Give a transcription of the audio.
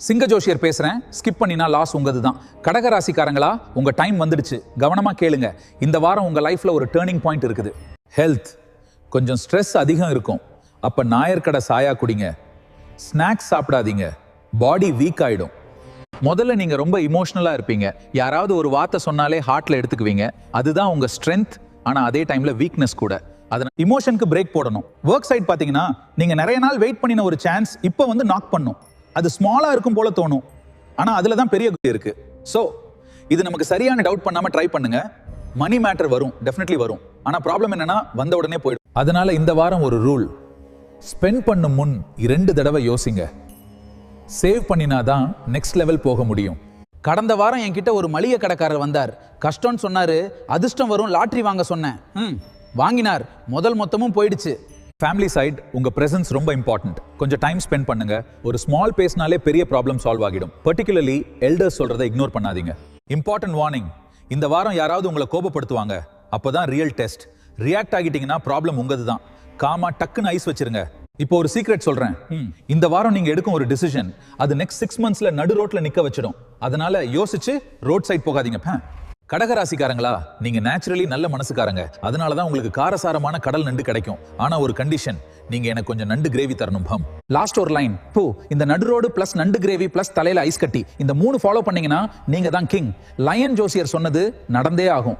சிங்க ஜோஷியர் பேசுறேன். ஸ்கிப் பண்ணினா லாஸ் உங்கது தான். கடகராசிக்காரங்களா, உங்க டைம் வந்துடுச்சு. கவனமா கேளுங்க. இந்த வாரம் உங்க லைஃப்ல ஒரு டேர்னிங் பாயிண்ட் இருக்குது. ஹெல்த் கொஞ்சம் ஸ்ட்ரெஸ் அதிகம் இருக்கும். அப்ப நாயர்கடை சாயா குடிங்க. ஸ்நாக்ஸ் சாப்பிடாதீங்க. பாடி வீக் ஆயிடும். முதல்ல நீங்க ரொம்ப இமோஷனலா இருப்பீங்க. யாராவது ஒரு வார்த்தை சொன்னாலே ஹார்ட்ல எடுத்துக்குவீங்க. அதுதான் உங்க ஸ்ட்ரென்த். ஆனா அதே டைம்ல வீக்னஸ் கூட. அதனால இமோஷனுக்கு பிரேக் போடணும். ஒர்க் சைட் பாத்தீங்கன்னா, நீங்க நிறைய நாள் வெயிட் பண்ணின ஒரு சான்ஸ் இப்போ வந்து நாக் பண்ணும். அது ஸ்மாலா இருக்கும் போல தோணும். ஆனா அதுல தான் பெரிய குட்டி இருக்கு. சோ இது நமக்கு சரியான டவுட் பண்ணாம ட்ரை பண்ணுங்க. மணி மேட்டர் வரும், டெஃபினெட்லி வரும். ஆனா ப்ராப்ளம் என்னன்னா, வந்த உடனே போயிடும். அதனால இந்த வாரம் ஒரு ரூல். ஸ்பெண்ட் பண்ணும் முன் 2 தடவை யோசிங்க. சேவ் பண்ணினாதான் நெக்ஸ்ட் லெவல் போக முடியும். கடந்த வாரம் என்கிட்ட ஒரு மளிகை கடைக்காரர் வந்தார். கஷ்டம்னு சொன்னாரு. அதிர்ஷ்டம் வரும், லாட்டரி வாங்க சொன்னேன். வாங்கினார். முதல் மொத்தமும் போயிடுச்சு. ஃபேமிலி சைட் உங்க பிரசன்ஸ் ரொம்ப இம்பார்ட்டன்ட். கொஞ்சம் டைம் ஸ்பெண்ட் பண்ணுங்க. ஒரு ஸ்மால் பேஸ்னாலே பெரிய ப்ராப்ளம் சால்வ் ஆகிடும். பர்டிகுலர்லி எல்டர்ஸ் சொல்றதை இக்னோர் பண்ணாதீங்க. Important warning. இந்த வாரம் யாராவது உங்களை கோபப்படுத்துவாங்க. அப்பதான் ரியல் டெஸ்ட். ரியாக்ட் ஆகிட்டீங்கன்னா ப்ராப்ளம் உங்கது தான். காமா டக்குன்னு ஐஸ் வச்சிருங்க. இப்போ ஒரு சீக்ரெட் சொல்றேன். இந்த வாரம் நீங்க எடுக்கும் ஒரு டிசிஷன் அது நெக்ஸ்ட் 6 monthsல நடு ரோட்ல நிக்க வச்சிடும். அதனால யோசிச்சு ரோட் சைட் போகாதீங்க. கடகராசிக்காரங்களா, நீங்க நேச்சுரலி நல்ல மனசுக்காரங்க. அதனாலதான் உங்களுக்கு காரசாரமான கடல் நண்டு கிடைக்கும். ஆனா ஒரு கண்டிஷன், நீங்க எனக்கு கொஞ்சம் நண்டு கிரேவி தரணும். லாஸ்ட் ஒரு லைன். இந்த நடு ரோடு பிளஸ் நண்டு கிரேவி பிளஸ் தலையில ஐஸ் கட்டி, இந்த 3 ஃபாலோ பண்ணீங்கன்னா நீங்க தான் கிங். லயன் ஜோசியர் சொன்னது நடந்தே ஆகும்.